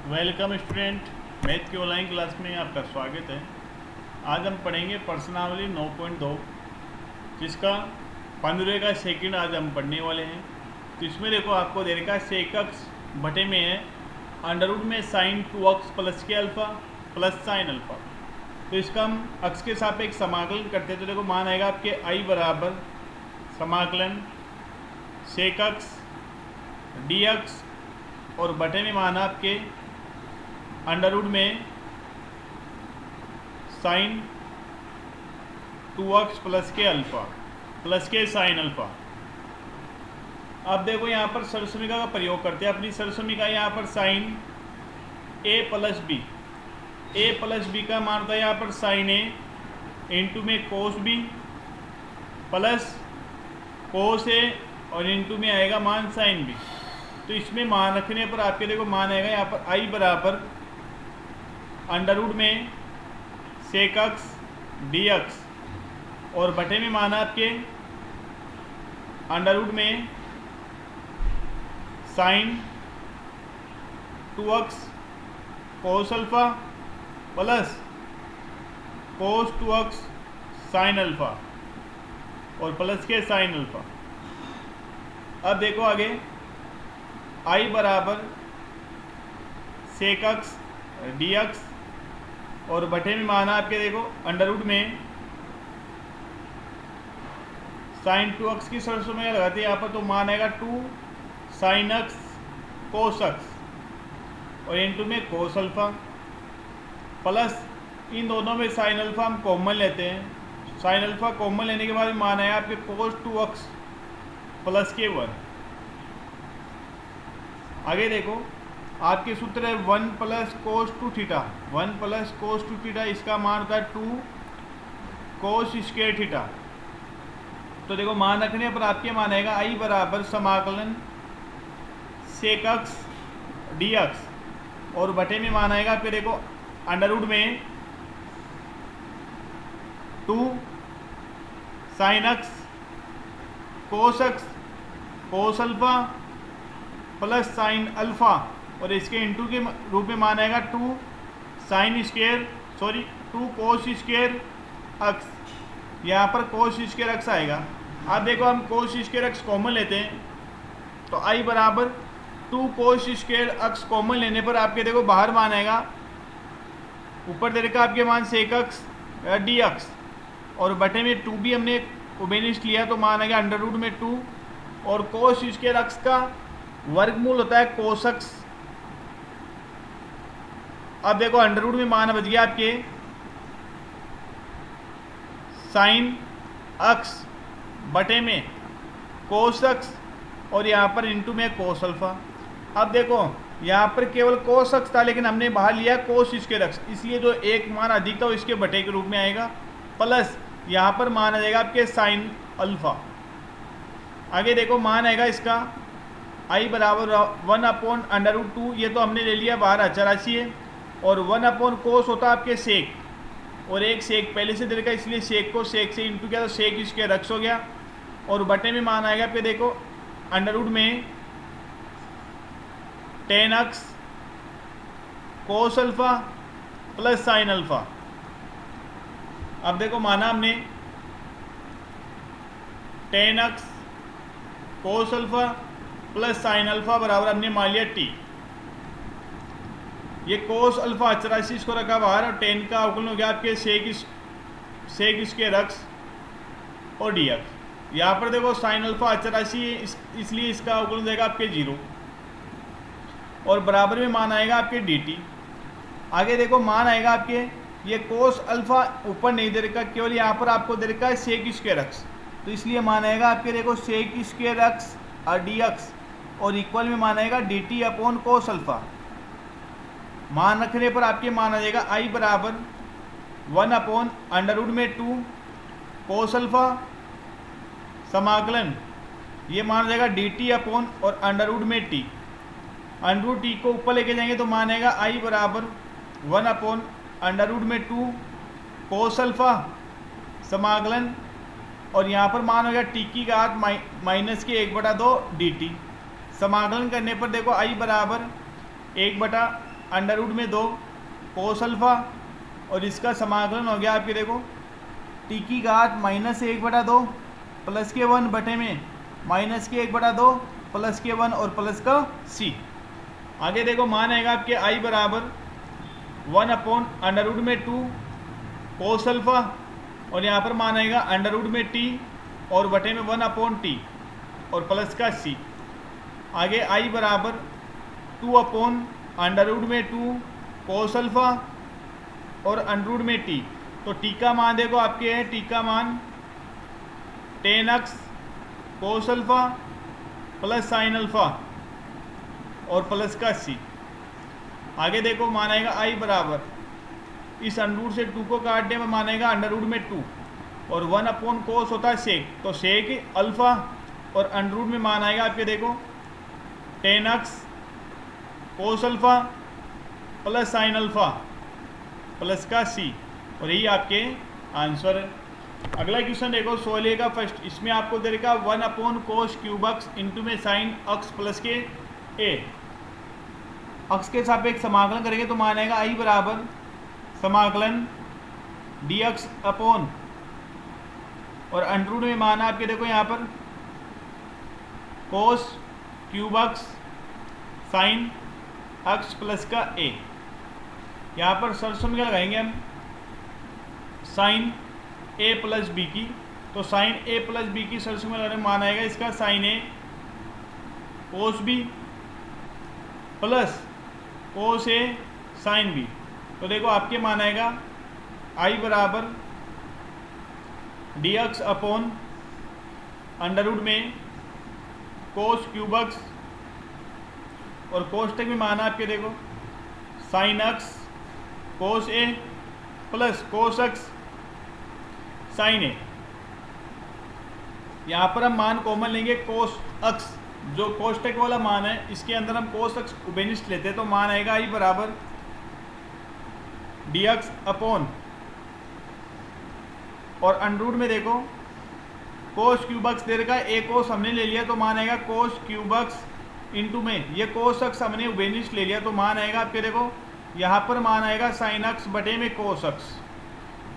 Welcome student, math की online class में आपका स्वागत है। आज हम पढ़ेंगे प्रश्नावली 9.2, जिसका 15 का सेकंड आज हम पढ़ने वाले हैं। तो इसमें देखो आपको दे रखा सेक अक्स बटे में है अंडर रूट में साइन 2x प्लस के अल्फ़ा प्लस साइन अल्फ़ा। तो इसका हम अक्स के सापेक्ष समाकलन करते हैं। तो देखो मान आएगा आपके आई बराबर समाकलन सेक अक्स डी एक्स और बटे में मान आपके अंडर रूट में साइन 2x प्लस के अल्फ़ा प्लस के साइन अल्फ़ा। अब देखो यहाँ पर सरसमीका का प्रयोग करते हैं। अपनी सरसमीका यहाँ पर साइन a प्लस बी का मान था यहाँ पर साइन a इंटू में कोस b प्लस कोस a और इंटू में आएगा मान साइन b। तो इसमें मान रखने पर आपके देखो मान आएगा यहाँ पर आई बराबर अंडर रूट में सेक अक्स डी एक्स और बटे में मान आपके अंडर रूट में sine 2x cos alpha plus cos 2x sine alpha और प्लस के साइन अल्फ़ा। अब देखो आगे आई बराबर सेक अक्स डी एक्स और बटे में माना आपके देखो अंडर रूट में साइन 2x की सरसों में लगाते हैं यहाँ पर। तो मान आएगा 2 साइन एक्स कोस एक्स और इंटू में कोस अल्फ़ा प्लस इन दोनों में साइन अल्फ़ा हम कॉमन लेते हैं। साइन अल्फ़ा कॉमन लेने के बाद मान आया आपके कोस 2x प्लस के 1। आगे देखो आपके सूत्र है 1 plus cos 2 theta, 1 plus cos 2 theta, इसका मान होता है 2 कोस स्क्वायर थीटा। तो देखो मान रखने पर आपके मान आएगा आई बराबर समाकलन सेक एक्स डी एक्स और बटे में मान आएगा फिर देखो अंडर रूट में 2 साइन एक्स कोस अल्फ़ा प्लस साइन अल्फ़ा और इसके इंटू के रूप में मान आएगा 2 कोस स्क्वायर एक्स। यहाँ पर कोस स्क्वायर एक्स आएगा। अब देखो हम कोस स्क्वायर एक्स कॉमन लेते हैं तो आई बराबर 2 कोस स्क्वायर एक्स कॉमन लेने पर आपके देखो बाहर मान आएगा, ऊपर दे रखा आपके मान सेक एक्स डी एक्स और बटे में 2 भी हमने ओबेनिस्ट लिया तो मान आएगा अंडर रूट में 2 और कोस स्क्वायर एक्स का वर्गमूल होता है कोस एक्स। अब देखो अंडर रूट में मान बच गया आपके साइन एक्स बटे में कोस एक्स और यहाँ पर इंटू में कोस अल्फ़ा। अब देखो यहाँ पर केवल कोस एक्स था लेकिन हमने बाहर लिया कोस स्क्वायर एक्स, इसलिए जो एक मान अधिक था वो इसके बटे के रूप में आएगा प्लस यहाँ पर मान आ जाएगा आपके साइन अल्फ़ा। आगे देखो मान आएगा इसका आई बराबर 1/√2, ये तो हमने ले लिया बाहर अचराशी है, और 1 कोस होता है आपके सेक और एक सेक पहले से दे रखा इसलिए सेक को सेक से इंटू किया तो सेक स्क्वायर एक्स हो गया और बटे में मान आएगा पे देखो अंडर रूट में 10x कोस अल्फ़ा प्लस साइन अल्फ़ा। अब देखो माना हमने 10x कोस अल्फ़ा प्लस साइन अल्फ़ा बराबर हमने मान लिया t। ये कोस अल्फ़ा अचराशी इसको रखा बाहर और 10 का अवकलन हो गया आपके सेक स्क्वायर एक्स और डी एक्स। यहाँ पर देखो साइन अल्फ़ा अचराशी इसलिए इसका अवकलन देगा आपके 0 और बराबर में मान आएगा आपके dt। आगे देखो मान आएगा आपके ये कोस अल्फ़ा ऊपर नहीं दे रखा, केवल यहाँ पर आपको दे रखा है सेक स्क्वायर एक्स, तो इसलिए मान आएगा आपके देखो सेक स्क्वायर एक्स और डी एक्स और इक्वल में मान आएगा dt अपॉन कोस अल्फ़ा। मान रखने पर आपके मान आ जाएगा आई बराबर 1/√2 कोस अल्फ़ा समाकलन ये मान आ जाएगा dt अपॉन और अंडर रूट में t। अंडर रूट t को ऊपर लेके जाएंगे तो मान आएगा आई बराबर 1/√2 कोस अल्फ़ा समाकलन और यहाँ पर मान हो गया t की घात माइनस के 1/2 dt। समाकलन करने पर देखो i बराबर 1 अंडर रूट में 2 कोस अल्फ़ा और इसका समाकलन हो गया आपके देखो टी की घात -1/2 प्लस के 1 बटे में -1/2 प्लस के 1 और प्लस का c। आगे देखो मान आएगा आपके i बराबर 1/√2 कोस अल्फ़ा और यहाँ पर मान आएगा अंडर रूट में t और बटे में 1/t और प्लस का c। आगे i बराबर 2/√2 कोस अल्फ़ा और अंडर रूट में t। तो t का मान देखो आपके है t का मान tan x कोस अल्फ़ा प्लस साइन अल्फ़ा और प्लस का c। आगे देखो मान आएगा i बराबर इस अंडर रूट से 2 को काटने में मान आएगा अंडर रूट में 2 और 1/कोस होता है सेक, तो सेक अल्फ़ा और अंडर रूट में मान आएगा आपके देखो tan x कोस alpha plus sine alpha plus का c और यही आपके आंसर है। अगला क्वेश्चन देखो 16 का फर्स्ट, इसमें आपको दे रखा 1/कोस क्यूब x इंटू में साइन x प्लस के a। x के सापेक्ष समाकलन करेंगे तो मान आएगा i बराबर समाकलन dx अपॉन और अंडर रूट में माना आपके देखो यहाँ पर cos cube x sine x plus का a। यहाँ पर सरसम क्या लगाएंगे हम साइन a प्लस b की, तो साइन a प्लस b की सरसम में लगाने मान आएगा इसका sine a cos b plus cos a sine b। तो देखो आपके मान आएगा i बराबर dx अपॉन अंडर रूट में कोस क्यूब x और कोष्टक में माना आपके देखो sine x cos a plus cos x sine a। यहाँ पर हम मान कॉमन लेंगे कोस x, जो कोष्टक वाला मान है इसके अंदर हम कोस x उभयनिष्ठ लेते हैं तो मान आएगा i बराबर dx अपॉन और अंडर रूट में देखो कोस क्यूब x दे रखा है, a कोस हमने ले लिया तो मान आएगा कोस क्यूब x इंटू में ये कोस x हमने उभयनिष्ठ ले लिया तो मान आएगा आपके देखो यहाँ पर मान आएगा साइन x बटे में कोस x,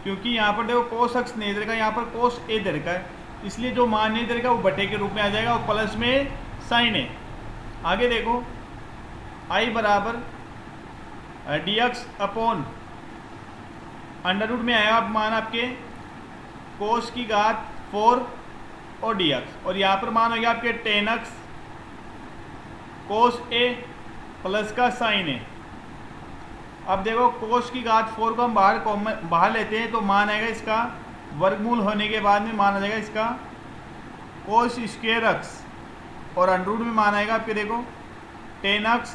क्योंकि यहाँ पर देखो कोस x नहीं दे रखा, यहाँ पर कोस a दे रखा है, इसलिए जो मान नहीं दे रखा वो बटे के रूप में आ जाएगा और प्लस में साइन a। आगे देखो i बराबर dx अपॉन अंडर रूट में आया मान आपके कोस की घात 4 और dx और यहाँ पर मान हो गया आपके tan x cos a plus का साइन a। अब देखो कोस की घात 4 को हम बाहर लेते हैं तो मान आएगा इसका वर्गमूल होने के बाद में मान आ जाएगा इसका कोस स्क्वायर x और अंडर रूट में मान आएगा आपके देखो tan x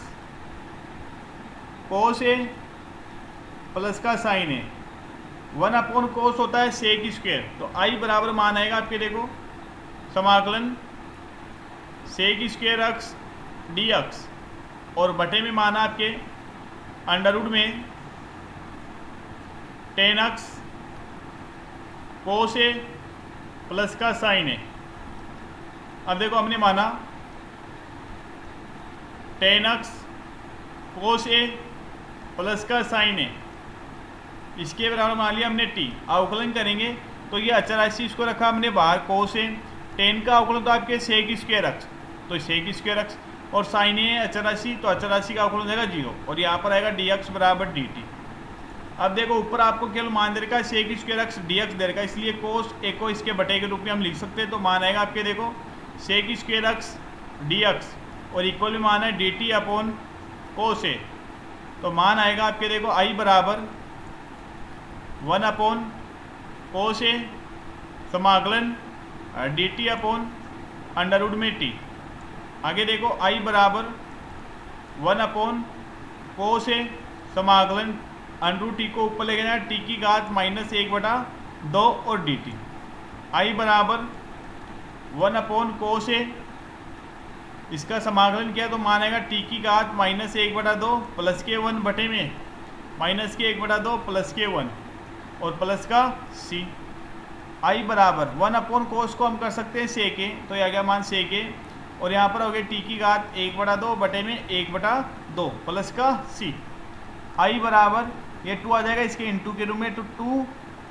cos a plus का साइन a। 1/कोस होता है सेक स्क्वायर, तो i बराबर मान आएगा आपके देखो समाकलन सेक स्क्वायर x dx और बटे में माना आपके अंडर रूट में tan x cos a plus का साइन a। अब देखो हमने माना tan x cos a plus का साइन a, इसके बराबर मान लिया हमने t। अवकलन करेंगे तो ये अचराशी इसको रखा हमने बाहर कोस a, tan का अवकलन तो आपके सेक स्क्वायर x, तो सेक स्क्वायर x और साइन a अचराशी, तो अचराशी का अवकलन जाएगा 0 और यहाँ पर आएगा dx बराबर dt। अब देखो ऊपर आपको केवल मान दे रखा है सेक स्क्वायर x dx दे रखा है, इसलिए कोस a को इसके बटे के रूप में हम लिख सकते हैं, तो मान आएगा आपके देखो सेक स्क्वायर x dx और इक्वल में मान है dt अपॉन कोस a। तो मान आएगा आपके देखो i बराबर 1/कोस a समाकलन dt अपॉन अंडर रूट में t। आगे देखो i बराबर 1/कोस a समाकलन अंडर रूट t को ऊपर ले गया t की घात -1/2 और dt। i बराबर 1/कोस a इसका समाकलन किया तो मानेगा t की घात -1/2 प्लस के 1 बटे में -1/2 प्लस के 1 और प्लस का c। i बराबर 1/कोस को हम कर सकते हैं सेक a, तो यह गया मान सेक a और यहाँ पर हो गया t की घात 1/2 बटे में 1/2 प्लस का c। आई बराबर ये 2 आ जाएगा इसके इंटू के रूप में, तो 2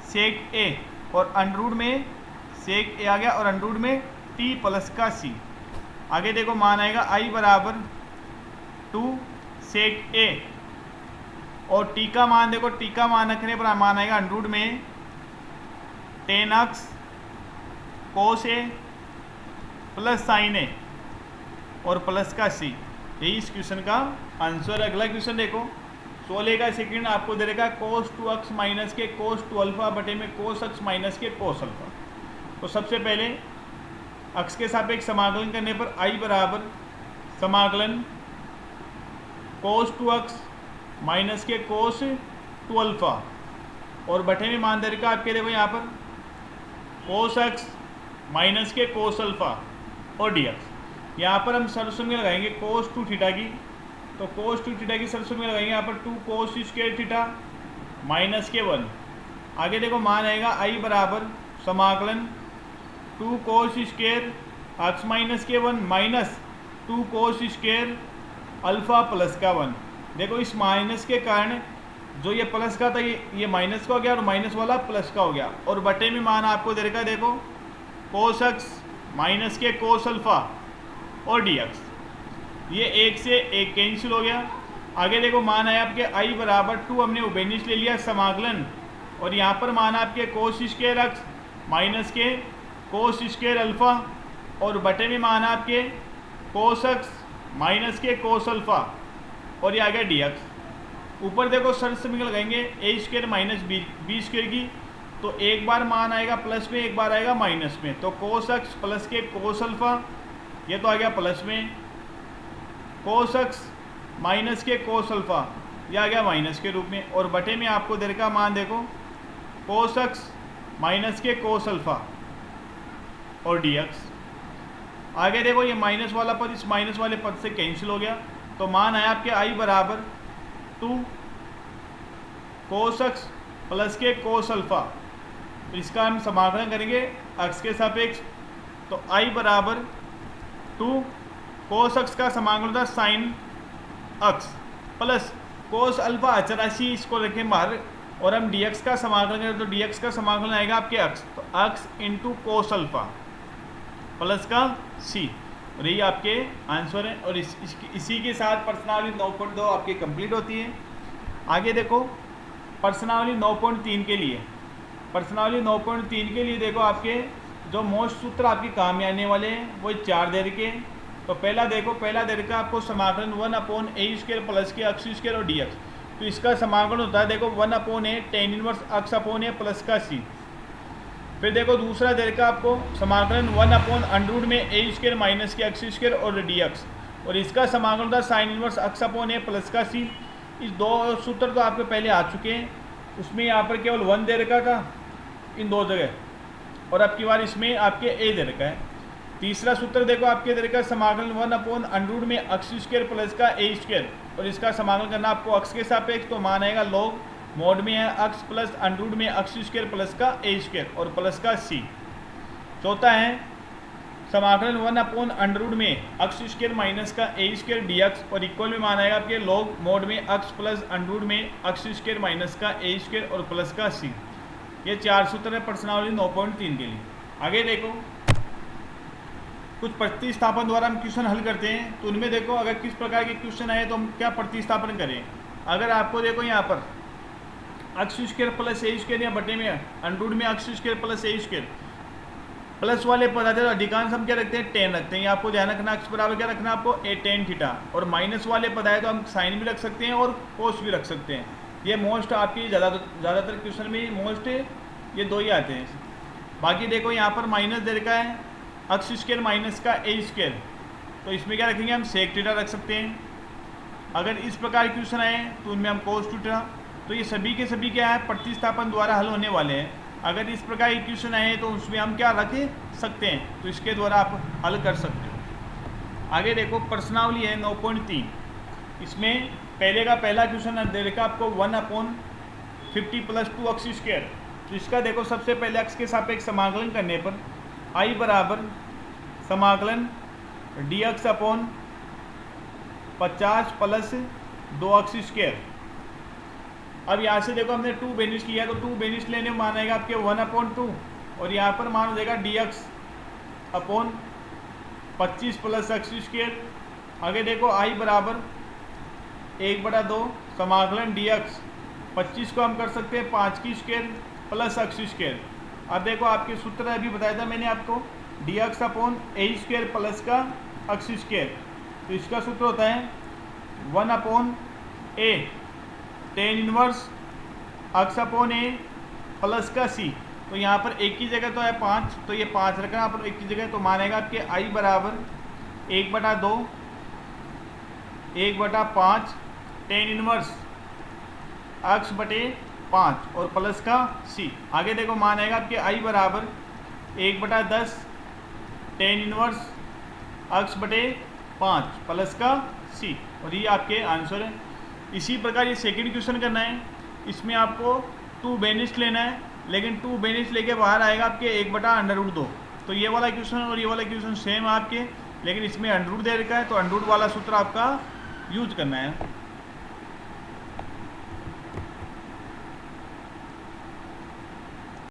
सेक ए और अंडरूट में सेक ए आ गया और अंडरूट में टी प्लस का सी। आगे देखो मान आएगा आई बराबर 2 सेक ए और टी का मान देखो, टी का मान रखने पर मान आएगा अंडरूट में 10x कोस ए प्लस साइन ए और प्लस का सी। यही इस क्वेश्चन का आंसर। अगला क्वेश्चन देखो 16 का सेकंड आपको दे देगा कोस 2x माइनस के कोस 2 अल्फा बटे में कोस x माइनस के कोस अल्फा। तो सबसे पहले x के सापेक्ष समाकलन करने पर i बराबर समाकलन कोस 2x माइनस के कोस 2 अल्फा और बटे में मान दे देगा आपके देखो यहाँ पर कोस x माइनस के कोस अल्फा और dx। यहाँ पर हम सरसम में लगाएंगे कोस 2 थीटा की, तो कोस 2 थीटा की सरसम में लगाएंगे यहाँ पर 2 कोस स्क्वायर थीटा माइनस के 1। आगे देखो मान आएगा i बराबर समाकलन 2 कोस स्क्वायर x माइनस के 1 minus 2 cos square alpha plus का 1। देखो इस माइनस के कारण जो ये प्लस का था ये माइनस का हो गया और माइनस वाला प्लस का हो गया और बटे में मान आपको दे रखा है देखो कोस x माइनस के कोस अल्फा और dx। ये एक से एक कैंसिल हो गया। आगे देखो मान है आपके i बराबर 2 हमने उभयनिष्ठ ले लिया समाकलन और यहाँ पर मान आपके कोस स्क्वायर x माइनस के कोस स्क्वायर अल्फा और बटे में मान आपके कोस x माइनस के कोस अल्फा और ये आ गया dx। ऊपर देखो सरल समीकरण लगाएंगे ए स्क्वायर माइनस बी स्क्वायर की, तो एक बार मान आएगा प्लस में एक बार आएगा माइनस में, तो कोस x प्लस के कोस अल्फा ये तो आ गया प्लस में, कोस x माइनस के कोस अल्फा ये आ गया माइनस के रूप में और बटे में आपको दे रखा मान देखो कोस x माइनस के कोस अल्फा और dx। आगे देखो ये माइनस वाला पद इस माइनस वाले पद से कैंसिल हो गया, तो मान आया आपके i बराबर 2 कोस x प्लस के कोस अल्फा। तो इसका हम समाकलन करेंगे x के सापेक्ष, तो i बराबर 2 कोस x का समाकलन होता है sine x plus cos alpha अचराशी इसको रखें बाहर और हम dx का समाकलन करें तो dx का समाकलन आएगा आपके x, तो x into cos alpha plus का c और यही आपके आंसर है। और इसी के साथ प्रश्नावली 9.2 आपकी कंप्लीट होती है। आगे देखो प्रश्नावली 9.3 के लिए, प्रश्नावली 9.3 के लिए देखो आपके जो मोस्ट सूत्र आपके काम में आने वाले हैं वो 4 दे रखे। तो पहला देखो, पहला दे रखा आपको समाकलन 1/a स्क्वायर प्लस के x स्क्वायर और dx। तो इसका समाकलन होता है देखो 1/a tan inverse x/a plus का c। फिर देखो दूसरा दे रखा आपको समाकलन 1/√में a स्क्वायर माइनस के x स्क्वायर और dx और इसका समाकलन होता है साइन इनवर्स x/a प्लस का c। इस दो सूत्र तो आपके पहले आ चुके हैं, उसमें यहाँ पर केवल 1 दे रखा था इन दो जगह और अब की बार इसमें आपके a दे रखा है। तीसरा सूत्र देखो आपके दे रखा समाकलन 1/√में x स्क्वायर प्लस का a स्क्वायर और इसका समाकलन करना आपको x के सापेक्ष, तो मान आएगा लॉग मोड में है x प्लस अंडरूट में x स्क्वायर प्लस का a स्क्वायर और प्लस का c। चौथा है समाकलन 1/√रूट में x स्क्वायर माइनस का a स्क्वायर dx और इक्वल में मान आएगा आपके लॉग मोड में x प्लस अंडरूट में x स्क्वायर माइनस का a स्क्वायर और प्लस का c। ये 4 सूत्र है प्रश्नावली 9.3 के लिए। आगे देखो कुछ प्रतिस्थापन द्वारा हम क्वेश्चन हल करते हैं, तो उनमें देखो अगर किस प्रकार के क्वेश्चन आए तो हम क्या प्रतिस्थापन करें। अगर आपको देखो यहाँ पर x square plus a square या बटे में अंडरूट में x square plus a square plus वाले पद आते हैं, अधिकांश हम क्या रखते हैं टेन रखते हैं। ये आपको ध्यान रखना x बराबर क्या रखना आपको a tan थीटा और माइनस वाले पद आए तो हम साइन भी रख सकते हैं और कोस भी रख सकते हैं। ये मोस्ट आपकी ज़्यादातर क्वेश्चन में मोस्ट ये दो ही आते हैं। बाकी देखो यहाँ पर माइनस दे रखा है x स्क्वायर माइनस का a स्क्वायर, तो इसमें क्या रखेंगे हम सेक थीटा रख सकते हैं। अगर इस प्रकार क्वेश्चन आए तो उनमें हम कोस थीटा, तो ये सभी के सभी क्या है प्रतिस्थापन द्वारा हल होने वाले हैं। अगर इस प्रकार के क्वेश्चन आए तो उसमें हम क्या रख सकते हैं, तो इसके द्वारा आप हल कर सकते हो। आगे देखो प्रश्नावली है 9.3, इसमें पहले का पहला क्वेश्चन दे रखा आपको 1/50 प्लस 2x स्क्वायर। तो इसका देखो सबसे पहले x के सापेक्ष समाकलन करने पर i बराबर समाकलन dx/50 प्लस 2x स्क्वायर अब यहाँ से देखो हमने 2 बेनिस्ट लिया, तो 2 बेनिस्ट लेने में मान आएगा आपके 1/2 और यहाँ पर मान हो जाएगा dx upon 25 plus x square. आगे देखो i बराबर 1/2 समाकलन dx, 25 को हम कर सकते हैं 5 की स्क्वेयर प्लस एक्स स्क्वेयर। अब देखो आपके सूत्र अभी बताया था मैंने आपको, dx upon a square plus का एक्स स्क्वेयर, तो इसका सूत्र होता है 1/a tan inverse x upon a plus का c। तो यहाँ पर एक की जगह तो है 5, तो ये 5 रखना आप एक की जगह, तो मानेगा आपके i बराबर 1/2 1/5 tan इनवर्स एक्स बटे 5 और प्लस का c। आगे देखो मानेगा आपके i बराबर 1/10 tan इनवर्स एक्स बटे 5 प्लस का c, और ये आपके आंसर है। इसी प्रकार ये सेकंड क्वेश्चन करना है, इसमें आपको 2 बेनिस्ट लेना है, लेकिन 2 बेनिस्ट लेके बाहर आएगा आपके 1/√2। तो ये वाला क्वेश्चन और ये वाला क्वेश्चन सेम आपके, लेकिन इसमें अंडर रूट दे रखा है, तो अंडर रूट वाला सूत्र आपका यूज करना है।